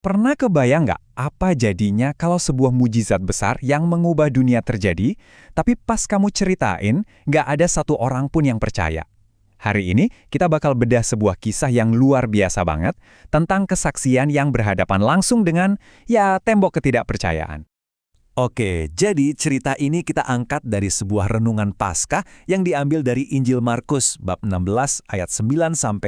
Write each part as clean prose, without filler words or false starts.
Pernah kebayang nggak apa jadinya kalau sebuah mujizat besar yang mengubah dunia terjadi, tapi pas kamu ceritain, nggak ada satu orang pun yang percaya? Hari ini, kita bakal bedah sebuah kisah yang luar biasa banget tentang kesaksian yang berhadapan langsung dengan, ya, tembok ketidakpercayaan. Oke, jadi cerita ini kita angkat dari sebuah renungan Paskah yang diambil dari Injil Markus bab 16 ayat 9-15.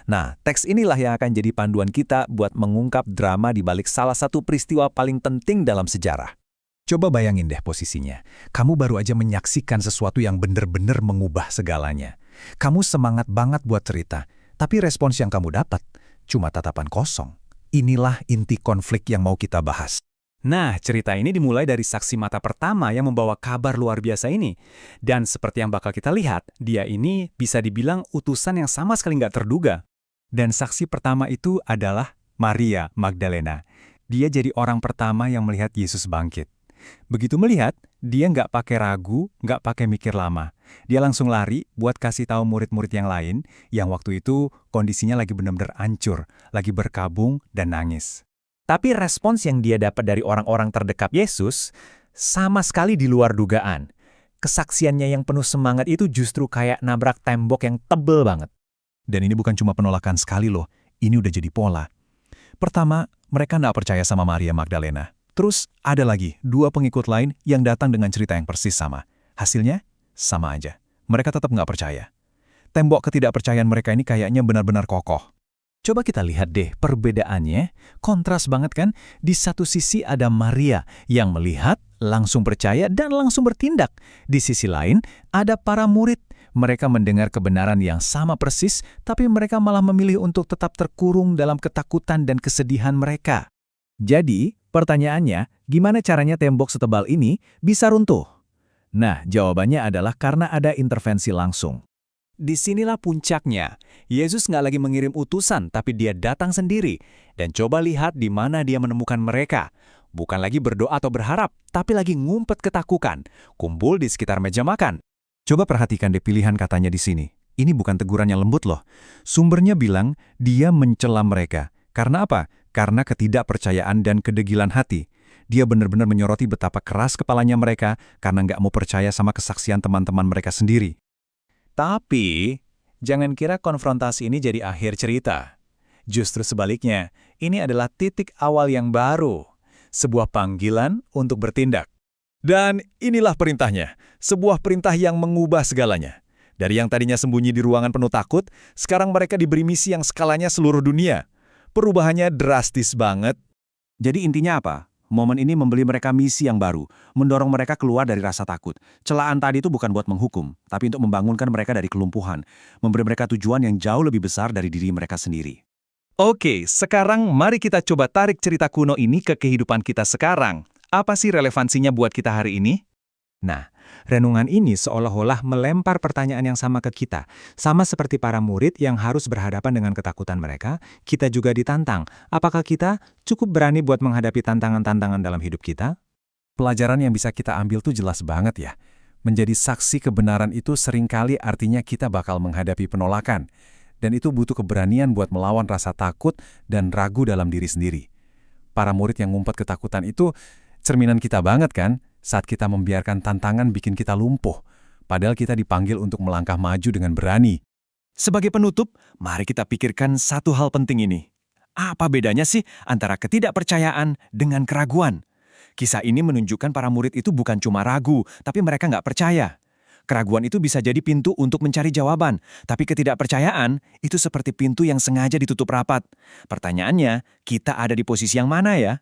Nah, teks inilah yang akan jadi panduan kita buat mengungkap drama di balik salah satu peristiwa paling penting dalam sejarah. Coba bayangin deh posisinya. Kamu baru aja menyaksikan sesuatu yang bener-bener mengubah segalanya. Kamu semangat banget buat cerita, tapi respons yang kamu dapat cuma tatapan kosong. Inilah inti konflik yang mau kita bahas. Nah, cerita ini dimulai dari saksi mata pertama yang membawa kabar luar biasa ini. Dan seperti yang bakal kita lihat, dia ini bisa dibilang utusan yang sama sekali nggak terduga. Dan saksi pertama itu adalah Maria Magdalena. Dia jadi orang pertama yang melihat Yesus bangkit. Begitu melihat, dia nggak pakai ragu, nggak pakai mikir lama. Dia langsung lari buat kasih tahu murid-murid yang lain yang waktu itu kondisinya lagi benar-benar hancur, lagi berkabung dan nangis. Tapi respons yang dia dapat dari orang-orang terdekat Yesus sama sekali di luar dugaan. Kesaksiannya yang penuh semangat itu justru kayak nabrak tembok yang tebel banget. Dan ini bukan cuma penolakan sekali loh, ini udah jadi pola. Pertama, mereka nggak percaya sama Maria Magdalena. Terus ada lagi dua pengikut lain yang datang dengan cerita yang persis sama. Hasilnya, sama aja. Mereka tetap nggak percaya. Tembok ketidakpercayaan mereka ini kayaknya benar-benar kokoh. Coba kita lihat deh perbedaannya, kontras banget kan? Di satu sisi ada Maria yang melihat, langsung percaya, dan langsung bertindak. Di sisi lain, ada para murid. Mereka mendengar kebenaran yang sama persis, tapi mereka malah memilih untuk tetap terkurung dalam ketakutan dan kesedihan mereka. Jadi, pertanyaannya, gimana caranya tembok setebal ini bisa runtuh? Nah, jawabannya adalah karena ada intervensi langsung. Disinilah puncaknya. Yesus nggak lagi mengirim utusan, tapi dia datang sendiri. Dan coba lihat di mana dia menemukan mereka. Bukan lagi berdoa atau berharap, tapi lagi ngumpet ketakutan. Kumpul di sekitar meja makan. Coba perhatikan deh pilihan katanya di sini. Ini bukan teguran yang lembut loh. Sumbernya bilang dia mencela mereka. Karena apa? Karena ketidakpercayaan dan kedegilan hati. Dia benar-benar menyoroti betapa keras kepalanya mereka karena nggak mau percaya sama kesaksian teman-teman mereka sendiri. Tapi, jangan kira konfrontasi ini jadi akhir cerita. Justru sebaliknya, ini adalah titik awal yang baru. Sebuah panggilan untuk bertindak. Dan inilah perintahnya, sebuah perintah yang mengubah segalanya. Dari yang tadinya sembunyi di ruangan penuh takut, sekarang mereka diberi misi yang skalanya seluruh dunia. Perubahannya drastis banget. Jadi intinya apa? Momen ini memberi mereka misi yang baru, mendorong mereka keluar dari rasa takut. Celaan tadi itu bukan buat menghukum, tapi untuk membangunkan mereka dari kelumpuhan, memberi mereka tujuan yang jauh lebih besar dari diri mereka sendiri. Oke, sekarang mari kita coba tarik cerita kuno ini ke kehidupan kita sekarang. Apa sih relevansinya buat kita hari ini? Nah, renungan ini seolah-olah melempar pertanyaan yang sama ke kita. Sama seperti para murid yang harus berhadapan dengan ketakutan mereka, kita juga ditantang. Apakah kita cukup berani buat menghadapi tantangan-tantangan dalam hidup kita? Pelajaran yang bisa kita ambil tuh jelas banget ya. Menjadi saksi kebenaran itu seringkali artinya kita bakal menghadapi penolakan. Dan itu butuh keberanian buat melawan rasa takut dan ragu dalam diri sendiri. Para murid yang ngumpet ketakutan itu cerminan kita banget kan? Saat kita membiarkan tantangan bikin kita lumpuh, padahal kita dipanggil untuk melangkah maju dengan berani. Sebagai penutup, mari kita pikirkan satu hal penting ini. Apa bedanya sih antara ketidakpercayaan dengan keraguan? Kisah ini menunjukkan para murid itu bukan cuma ragu, tapi mereka nggak percaya. Keraguan itu bisa jadi pintu untuk mencari jawaban, tapi ketidakpercayaan itu seperti pintu yang sengaja ditutup rapat. Pertanyaannya, kita ada di posisi yang mana ya?